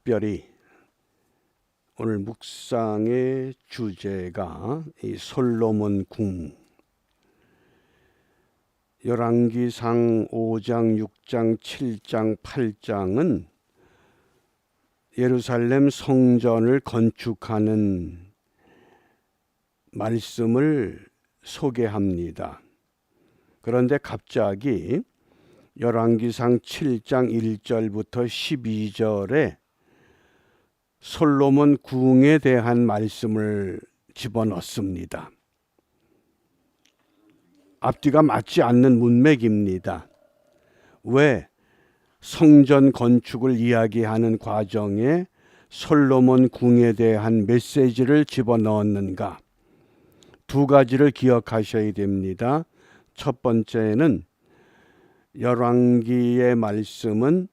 특별히 오늘 묵상의 주제가 이 솔로몬 궁, 열왕기상 5장, 6장, 7장, 8장은 예루살렘 성전을 건축하는 말씀을 소개합니다. 그런데 갑자기 열왕기상 7장 1절부터 12절에 솔로몬 궁에 대한 말씀을 집어넣습니다. 앞뒤가 맞지 않는 문맥입니다. 왜 성전 건축을 이야기하는 과정에 솔로몬 궁에 대한 메시지를 집어넣었는가? 두 가지를 기억하셔야 됩니다. 첫 번째는 열왕기의 말씀은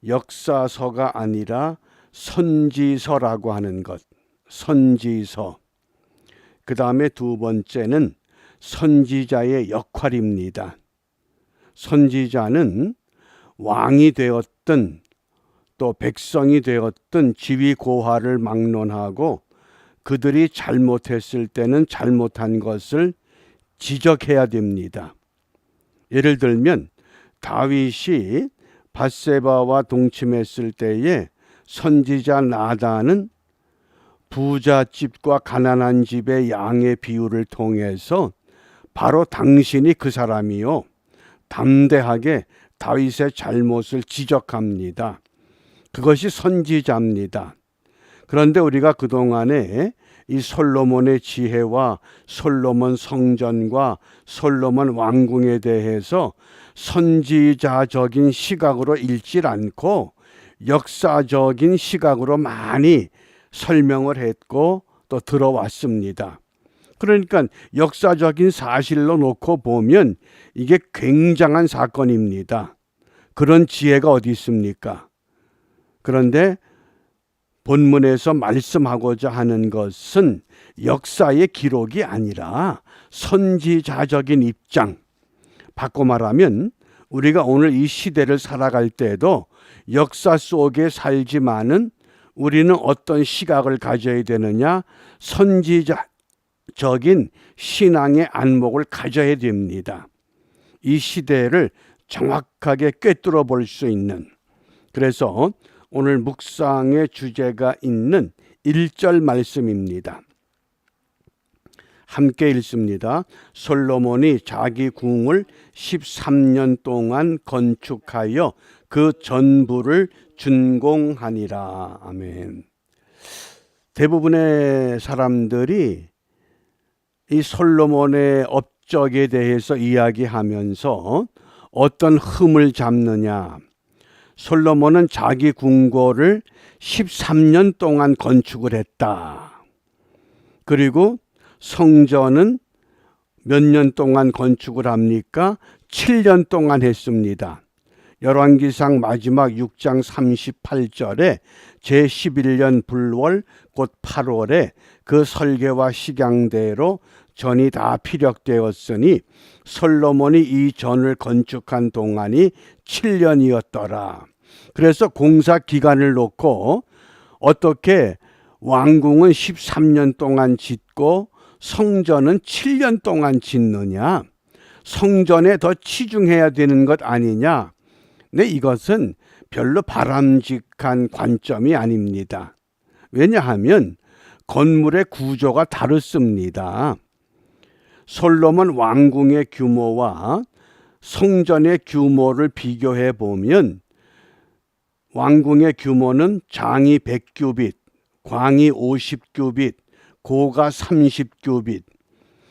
역사서가 아니라 선지서라고 하는 것, 선지서. 그 다음에 두 번째는 선지자의 역할입니다. 선지자는 왕이 되었든 또 백성이 되었든 지위고하를 막론하고 그들이 잘못했을 때는 잘못한 것을 지적해야 됩니다. 예를 들면 다윗이 밧세바와 동침했을 때에 선지자 나단은 부잣집과 가난한 집의 양의 비유를 통해서 바로 당신이 그 사람이요, 담대하게 다윗의 잘못을 지적합니다. 그것이 선지자입니다. 그런데 우리가 그동안에 이 솔로몬의 지혜와 솔로몬 성전과 솔로몬 왕궁에 대해서 선지자적인 시각으로 읽질 않고 역사적인 시각으로 많이 설명을 했고 또 들어왔습니다. 그러니까 역사적인 사실로 놓고 보면 이게 굉장한 사건입니다. 그런 지혜가 어디 있습니까? 그런데 본문에서 말씀하고자 하는 것은 역사의 기록이 아니라 선지자적인 입장. 바꿔 말하면 우리가 오늘 이 시대를 살아갈 때도 역사 속에 살지만은 우리는 어떤 시각을 가져야 되느냐? 선지자적인 신앙의 안목을 가져야 됩니다. 이 시대를 정확하게 꿰뚫어 볼 수 있는. 그래서 오늘 묵상의 주제가 있는 1절 말씀입니다. 함께 읽습니다. 솔로몬이 자기 궁을 13년 동안 건축하여 그 전부를 준공하니라. 아멘. 대부분의 사람들이 이 솔로몬의 업적에 대해서 이야기하면서 어떤 흠을 잡느냐. 솔로몬은 자기 궁궐을 13년 동안 건축을 했다. 그리고 성전은 몇 년 동안 건축을 합니까? 7년 동안 했습니다. 열왕기상 마지막 6장 38절에 제11년 불월 곧 8월에 그 설계와 식양대로 전이 다 피력되었으니 솔로몬이 이 전을 건축한 동안이 7년이었더라. 그래서 공사 기간을 놓고 어떻게 왕궁은 13년 동안 짓고 성전은 7년 동안 짓느냐? 성전에 더 치중해야 되는 것 아니냐? 근데 이것은 별로 바람직한 관점이 아닙니다. 왜냐하면 건물의 구조가 다릅니다. 솔로몬 왕궁의 규모와 성전의 규모를 비교해 보면 왕궁의 규모는 장이 100규빗, 광이 50규빗, 고가 30규빗.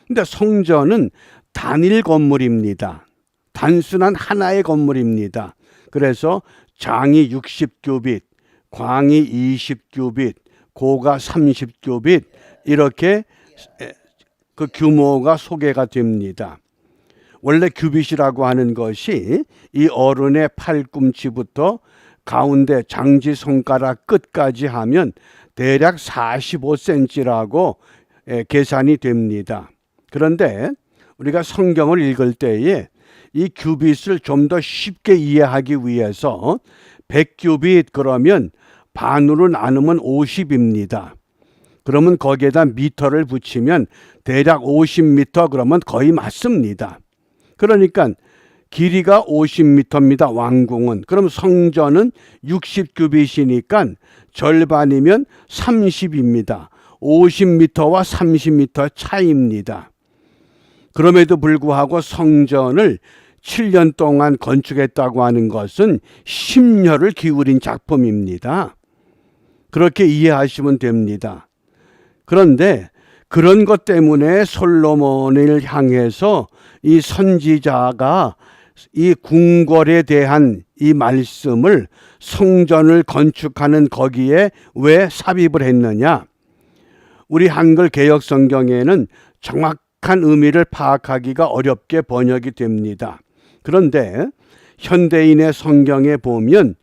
근데 성전은 단일 건물입니다. 단순한 하나의 건물입니다. 그래서 장이 60규빗, 광이 20규빗, 고가 30규빗 이렇게 그 규모가 소개가 됩니다. 원래 규빗이라고 하는 것이 이 어른의 팔꿈치부터 가운데 장지 손가락 끝까지 하면 대략 45cm라고 계산이 됩니다. 그런데 우리가 성경을 읽을 때에 이 규빗을 좀 더 쉽게 이해하기 위해서 100규빗 그러면 반으로 나누면 50입니다. 그러면 거기에다 미터를 붙이면 대략 50m 그러면 거의 맞습니다. 그러니까 길이가 50m입니다. 왕궁은. 그럼 성전은 60규빗이니까 절반이면 30입니다. 50m와 30m 차이입니다. 그럼에도 불구하고 성전을 7년 동안 건축했다고 하는 것은 심혈을 기울인 작품입니다. 그렇게 이해하시면 됩니다. 그런데 그런 것 때문에 솔로몬을 향해서 이 선지자가 이 궁궐에 대한 이 말씀을 성전을 건축하는 거기에 왜 삽입을 했느냐? 우리 한글 개역 성경에는 정확한 의미를 파악하기가 어렵게 번역이 됩니다. 그런데 현대인의 성경에 보면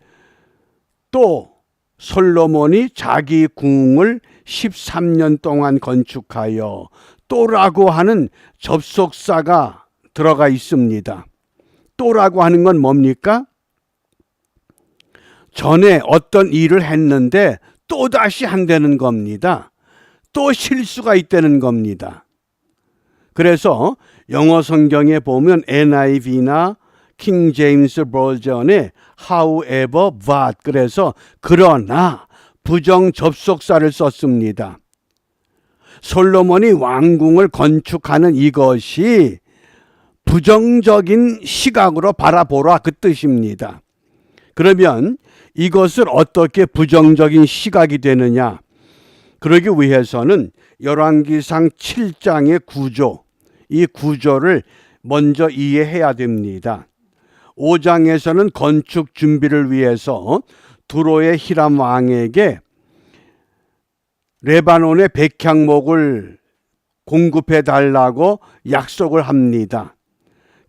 또 솔로몬이 자기 궁을 13년 동안 건축하여 또라고 하는 접속사가 들어가 있습니다. 또라고 하는 건 뭡니까? 전에 어떤 일을 했는데 또다시 한다는 겁니다. 또 실수가 있다는 겁니다. 그래서 영어 성경에 보면 NIV나 킹 제임스 버전에 however but 그래서 그러나 부정 접속사를 썼습니다. 솔로몬이 왕궁을 건축하는 이것이 부정적인 시각으로 바라보라 그 뜻입니다. 그러면 이것을 어떻게 부정적인 시각이 되느냐? 그러기 위해서는 열왕기상 7장의 구조, 이 구조를 먼저 이해해야 됩니다. 5장에서는 건축 준비를 위해서 두로의 히람 왕에게 레바논의 백향목을 공급해 달라고 약속을 합니다.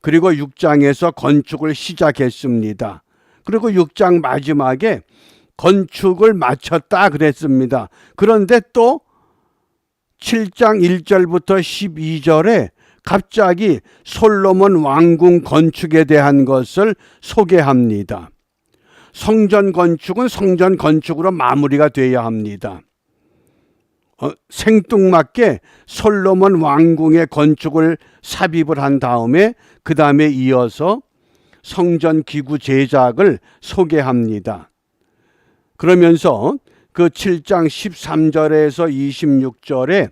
그리고 6장에서 건축을 시작했습니다. 그리고 6장 마지막에 건축을 마쳤다 그랬습니다. 그런데 또 7장 1절부터 12절에 갑자기 솔로몬 왕궁 건축에 대한 것을 소개합니다. 성전 건축은 성전 건축으로 마무리가 돼야 합니다. 생뚱맞게 솔로몬 왕궁의 건축을 삽입을 한 다음에 그 다음에 이어서 성전 기구 제작을 소개합니다. 그러면서 그 7장 13절에서 26절에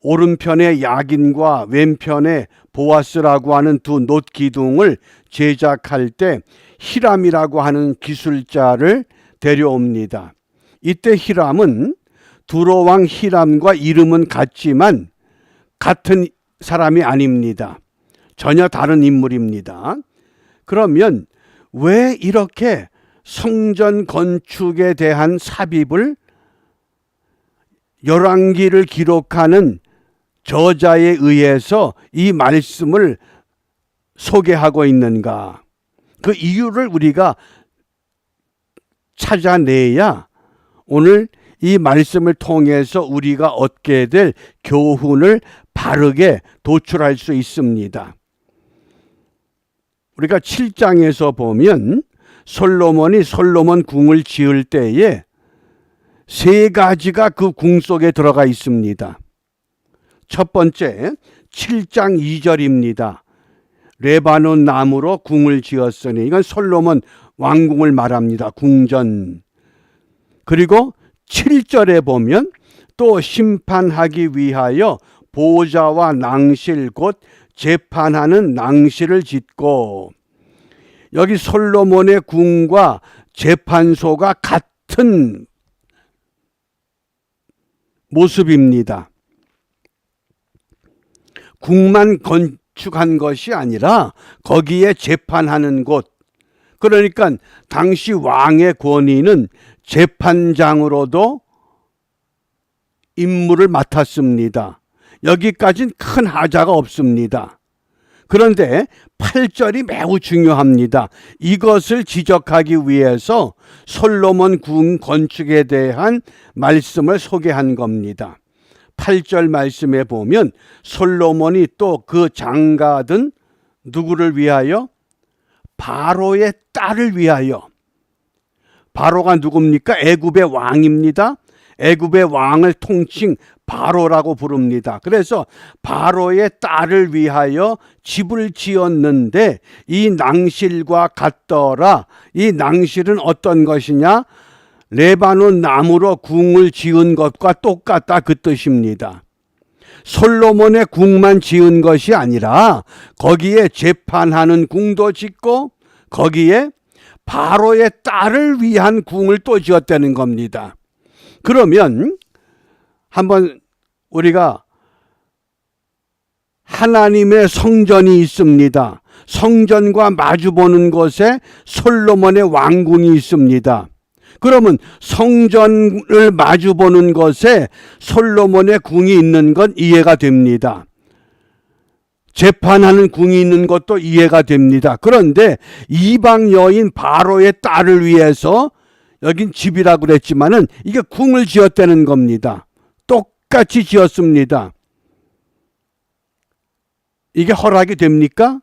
오른편에 야긴과 왼편에 보아스라고 하는 두 놋 기둥을 제작할 때 히람이라고 하는 기술자를 데려옵니다. 이때 히람은 두로왕 히람과 이름은 같지만 같은 사람이 아닙니다. 전혀 다른 인물입니다. 그러면 왜 이렇게 성전 건축에 대한 삽입을 열왕기를 기록하는 저자에 의해서 이 말씀을 소개하고 있는가? 그 이유를 우리가 찾아내야 오늘 이 말씀을 통해서 우리가 얻게 될 교훈을 바르게 도출할 수 있습니다. 우리가 7장에서 보면 솔로몬이 솔로몬 궁을 지을 때에 세 가지가 그 궁 속에 들어가 있습니다. 첫 번째 7장 2절입니다. 레바논 나무로 궁을 지었으니 이건 솔로몬 왕궁을 말합니다. 궁전. 그리고 7절에 보면 또 심판하기 위하여 보좌와 낭실 곧 재판하는 낭실을 짓고, 여기 솔로몬의 궁과 재판소가 같은 모습입니다. 궁만 건축한 것이 아니라 거기에 재판하는 곳, 그러니까 당시 왕의 권위는 재판장으로도 임무를 맡았습니다. 여기까지는 큰 하자가 없습니다. 그런데 8절이 매우 중요합니다. 이것을 지적하기 위해서 솔로몬 궁 건축에 대한 말씀을 소개한 겁니다. 8절 말씀에 보면 솔로몬이 또 그 장가든 누구를 위하여? 바로의 딸을 위하여. 바로가 누굽니까? 애굽의 왕입니다. 애굽의 왕을 통칭 바로라고 부릅니다. 그래서 바로의 딸을 위하여 집을 지었는데 이 낭실과 같더라. 이 낭실은 어떤 것이냐? 레바논 나무로 궁을 지은 것과 똑같다, 그 뜻입니다. 솔로몬의 궁만 지은 것이 아니라 거기에 재판하는 궁도 짓고 거기에 바로의 딸을 위한 궁을 또 지었다는 겁니다. 그러면 한번 우리가 하나님의 성전이 있습니다. 성전과 마주보는 곳에 솔로몬의 왕궁이 있습니다. 그러면 성전을 마주보는 곳에 솔로몬의 궁이 있는 건 이해가 됩니다. 재판하는 궁이 있는 것도 이해가 됩니다. 그런데 이방 여인 바로의 딸을 위해서 여긴 집이라고 그랬지만은 이게 궁을 지었다는 겁니다. 똑같이 지었습니다. 이게 허락이 됩니까?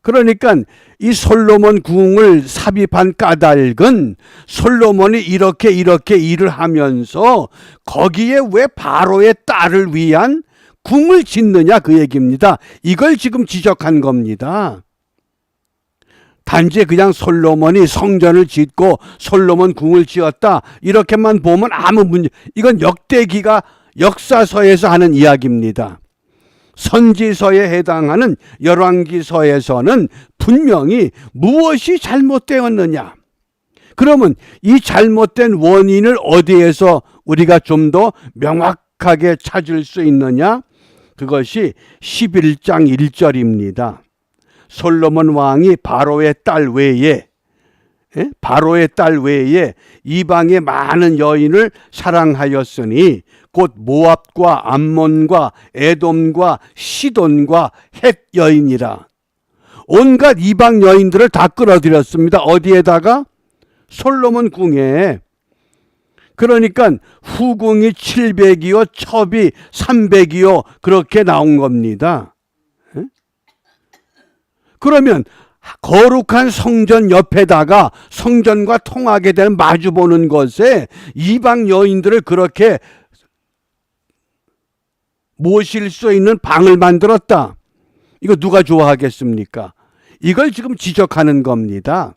그러니까 이 솔로몬 궁을 삽입한 까닭은 솔로몬이 이렇게 일을 하면서 거기에 왜 바로의 딸을 위한 궁을 짓느냐, 그 얘기입니다. 이걸 지금 지적한 겁니다. 단지 그냥 솔로몬이 성전을 짓고 솔로몬 궁을 지었다 이렇게만 보면 아무 문제, 이건 역대기가 역사서에서 하는 이야기입니다. 선지서에 해당하는 열왕기서에서는 분명히 무엇이 잘못되었느냐, 그러면 이 잘못된 원인을 어디에서 우리가 좀 더 명확하게 찾을 수 있느냐, 그것이 11장 1절입니다. 솔로몬 왕이 바로의 딸 외에 이방의 많은 여인을 사랑하였으니 곧 모압과 암몬과 에돔과 시돈과 헷 여인이라. 온갖 이방 여인들을 다 끌어들였습니다. 어디에다가? 솔로몬 궁에. 그러니까 후궁이 700이요 첩이 300이요 그렇게 나온 겁니다. 그러면 거룩한 성전 옆에다가 성전과 통하게 되는 마주보는 것에 이방 여인들을 그렇게 모실 수 있는 방을 만들었다. 이거 누가 좋아하겠습니까? 이걸 지금 지적하는 겁니다.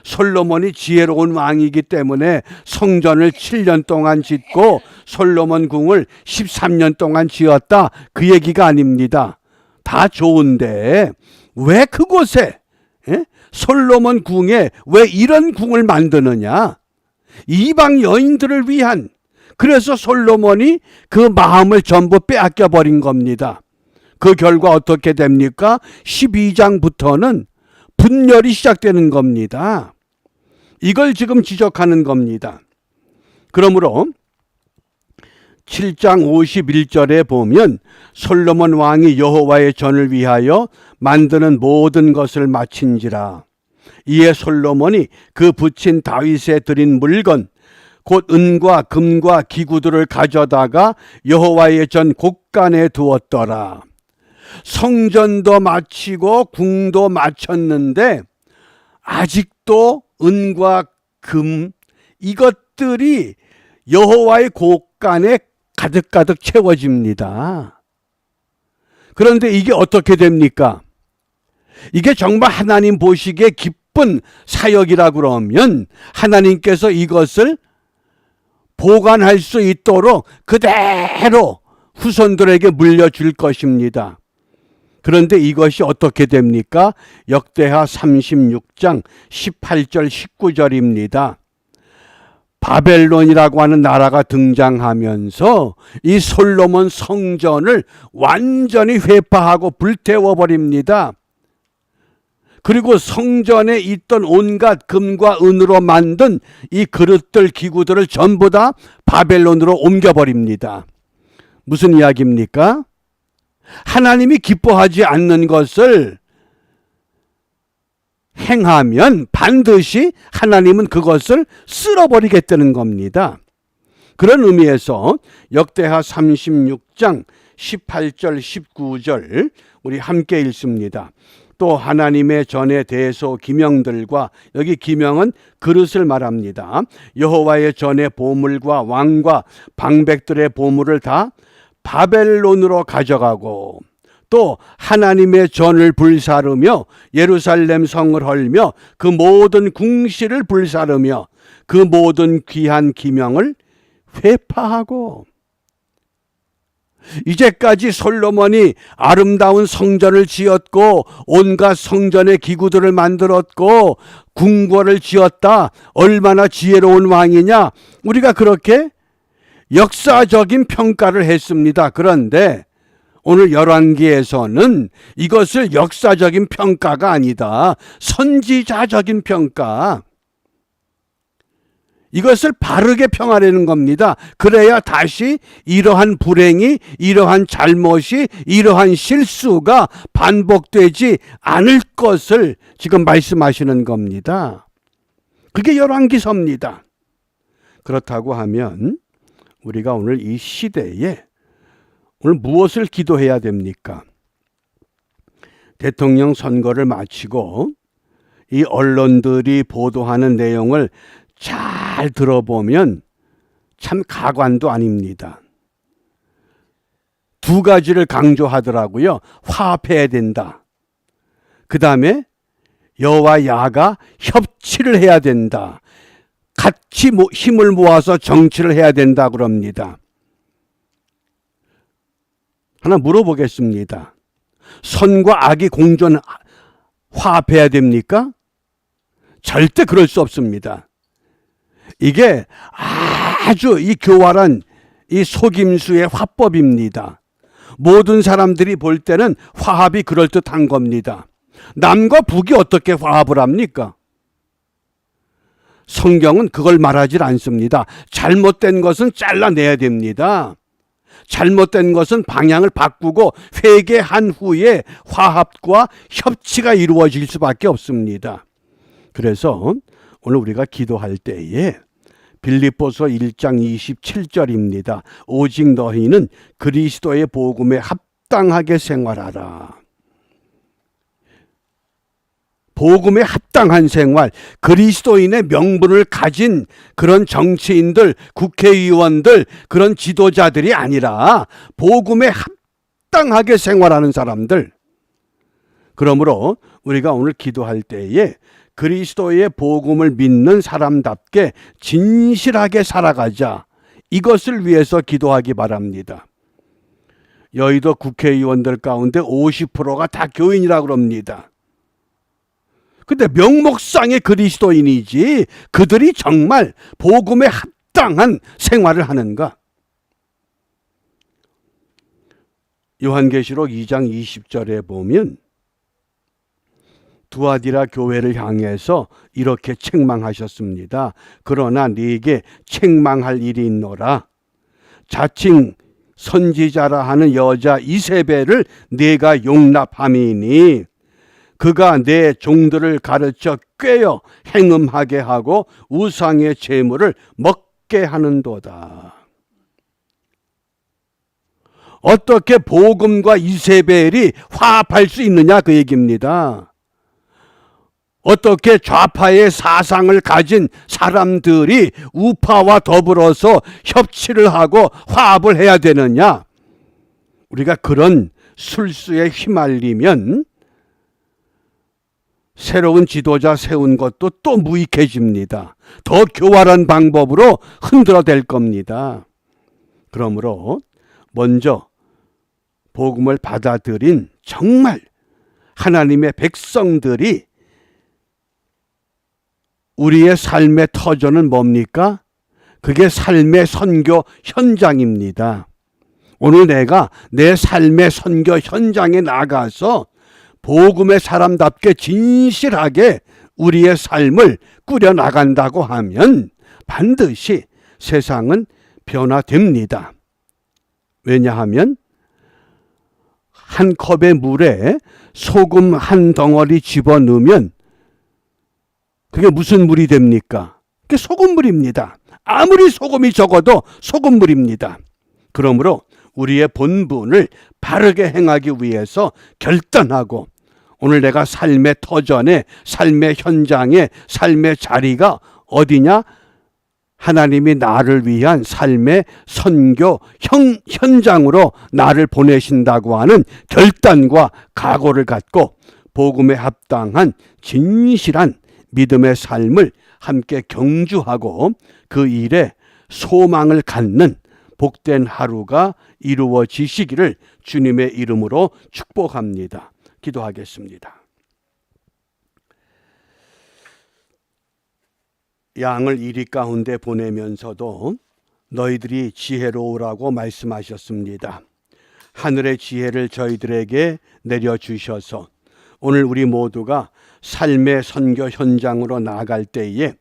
솔로몬이 지혜로운 왕이기 때문에 성전을 7년 동안 짓고 솔로몬 궁을 13년 동안 지었다, 그 얘기가 아닙니다. 다 좋은데 왜 그곳에 솔로몬 궁에 왜 이런 궁을 만드느냐? 이방 여인들을 위한. 그래서 솔로몬이 그 마음을 전부 빼앗겨 버린 겁니다. 그 결과 어떻게 됩니까? 12장부터는 분열이 시작되는 겁니다. 이걸 지금 지적하는 겁니다. 그러므로 7장 51절에 보면 솔로몬 왕이 여호와의 전을 위하여 만드는 모든 것을 마친지라. 이에 솔로몬이 그 붙인 다윗에 드린 물건 곧 은과 금과 기구들을 가져다가 여호와의 전 곳간에 두었더라. 성전도 마치고 궁도 마쳤는데 아직도 은과 금 이것들이 여호와의 곳간에 가득가득 채워집니다. 그런데 이게 어떻게 됩니까? 이게 정말 하나님 보시기에 기쁜 사역이라 그러면 하나님께서 이것을 보관할 수 있도록 그대로 후손들에게 물려줄 것입니다. 그런데 이것이 어떻게 됩니까? 역대하 36장 18절 19절입니다. 바벨론이라고 하는 나라가 등장하면서 이 솔로몬 성전을 완전히 회파하고 불태워버립니다. 그리고 성전에 있던 온갖 금과 은으로 만든 이 그릇들, 기구들을 전부 다 바벨론으로 옮겨버립니다. 무슨 이야기입니까? 하나님이 기뻐하지 않는 것을 행하면 반드시 하나님은 그것을 쓸어버리겠다는 겁니다. 그런 의미에서 역대하 36장 18절 19절 우리 함께 읽습니다. 또 하나님의 전에 대소 기명들과, 여기 기명은 그릇을 말합니다. 여호와의 전에 보물과 왕과 방백들의 보물을 다 바벨론으로 가져가고, 또 하나님의 전을 불사르며 예루살렘 성을 헐며 그 모든 궁실을 불사르며 그 모든 귀한 기명을 회파하고, 이제까지 솔로몬이 아름다운 성전을 지었고 온갖 성전의 기구들을 만들었고 궁궐을 지었다, 얼마나 지혜로운 왕이냐, 우리가 그렇게 역사적인 평가를 했습니다. 그런데 오늘 열왕기에서는 이것을 역사적인 평가가 아니다, 선지자적인 평가, 이것을 바르게 평하려는 겁니다. 그래야 다시 이러한 불행이, 이러한 잘못이, 이러한 실수가 반복되지 않을 것을 지금 말씀하시는 겁니다. 그게 열왕기서입니다. 그렇다고 하면 우리가 오늘 이 시대에 오늘 무엇을 기도해야 됩니까? 대통령 선거를 마치고 이 언론들이 보도하는 내용을 잘 들어보면 참 가관도 아닙니다. 두 가지를 강조하더라고요. 화합해야 된다. 그 다음에 여와 야가 협치를 해야 된다. 같이 힘을 모아서 정치를 해야 된다 그럽니다. 하나 물어보겠습니다. 선과 악이 공존, 화합해야 됩니까? 절대 그럴 수 없습니다. 이게 아주 이 교활한 이 속임수의 화법입니다. 모든 사람들이 볼 때는 화합이 그럴듯한 겁니다. 남과 북이 어떻게 화합을 합니까? 성경은 그걸 말하지 않습니다. 잘못된 것은 잘라내야 됩니다. 잘못된 것은 방향을 바꾸고 회개한 후에 화합과 협치가 이루어질 수밖에 없습니다. 그래서 오늘 우리가 기도할 때에 빌립보서 1장 27절입니다. 오직 너희는 그리스도의 복음에 합당하게 생활하라. 복음에 합당한 생활, 그리스도인의 명분을 가진 그런 정치인들, 국회의원들, 그런 지도자들이 아니라 복음에 합당하게 생활하는 사람들. 그러므로 우리가 오늘 기도할 때에 그리스도의 복음을 믿는 사람답게 진실하게 살아가자, 이것을 위해서 기도하기 바랍니다. 여의도 국회의원들 가운데 50%가 다 교인이라고 그럽니다. 근데 명목상의 그리스도인이지 그들이 정말 복음에 합당한 생활을 하는가? 요한계시록 2장 20절에 보면 두아디라 교회를 향해서 이렇게 책망하셨습니다. 그러나 네게 책망할 일이 있노라. 자칭 선지자라 하는 여자 이세벨을 네가 용납함이니 그가 내 종들을 가르쳐 꾀어 행음하게 하고 우상의 제물을 먹게 하는도다. 어떻게 복음과 이세벨이 화합할 수 있느냐, 그 얘기입니다. 어떻게 좌파의 사상을 가진 사람들이 우파와 더불어서 협치를 하고 화합을 해야 되느냐? 우리가 그런 술수에 휘말리면 새로운 지도자 세운 것도 또 무익해집니다. 더 교활한 방법으로 흔들어댈 겁니다. 그러므로 먼저 복음을 받아들인 정말 하나님의 백성들이 우리의 삶의 터전은 뭡니까? 그게 삶의 선교 현장입니다. 오늘 내가 내 삶의 선교 현장에 나가서 복음의 사람답게 진실하게 우리의 삶을 꾸려나간다고 하면 반드시 세상은 변화됩니다. 왜냐하면 한 컵의 물에 소금 한 덩어리 집어넣으면 그게 무슨 물이 됩니까? 그게 소금물입니다. 아무리 소금이 적어도 소금물입니다. 그러므로 우리의 본분을 바르게 행하기 위해서 결단하고 오늘 내가 삶의 터전에, 삶의 현장에, 삶의 자리가 어디냐? 하나님이 나를 위한 삶의 선교 현장으로 나를 보내신다고 하는 결단과 각오를 갖고 복음에 합당한 진실한 믿음의 삶을 함께 경주하고 그 일에 소망을 갖는 복된 하루가 이루어지시기를 주님의 이름으로 축복합니다. 기도하겠습니다. 양을 이리 가운데 보내면서도 너희들이 지혜로우라고 말씀하셨습니다. 하늘의 지혜를 저희들에게 내려주셔서 오늘 우리 모두가 삶의 선교 현장으로 나아갈 때에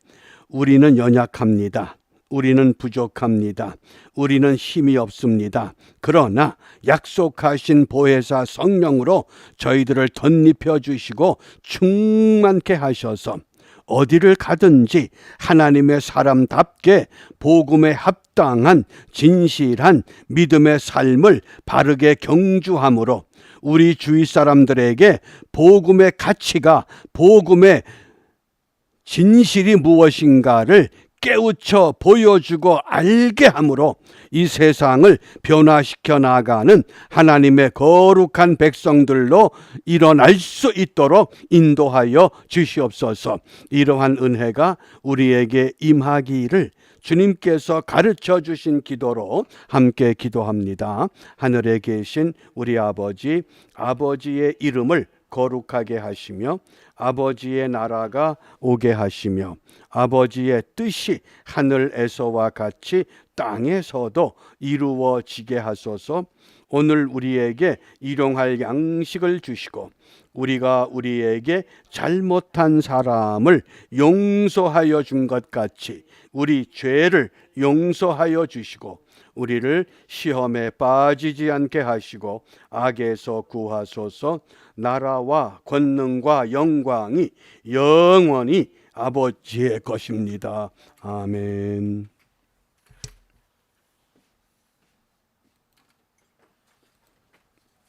우리는 연약합니다. 우리는 부족합니다. 우리는 힘이 없습니다. 그러나 약속하신 보혜사 성령으로 저희들을 덧입혀 주시고 충만케 하셔서 어디를 가든지 하나님의 사람답게 복음에 합당한 진실한 믿음의 삶을 바르게 경주함으로 우리 주위 사람들에게 복음의 가치가, 복음의 진실이 무엇인가를 깨우쳐 보여주고 알게 함으로 이 세상을 변화시켜 나가는 하나님의 거룩한 백성들로 일어날 수 있도록 인도하여 주시옵소서. 이러한 은혜가 우리에게 임하기를 주님께서 가르쳐 주신 기도로 함께 기도합니다. 하늘에 계신 우리 아버지, 아버지의 이름을 거룩하게 하시며 아버지의 나라가 오게 하시며 아버지의 뜻이 하늘에서와 같이 땅에서도 이루어지게 하소서. 오늘 우리에게 일용할 양식을 주시고 우리가 우리에게 잘못한 사람을 용서하여 준 것 같이 우리 죄를 용서하여 주시고 우리를 시험에 빠지지 않게 하시고 악에서 구하소서. 나라와 권능과 영광이 영원히 아버지의 것입니다. 아멘.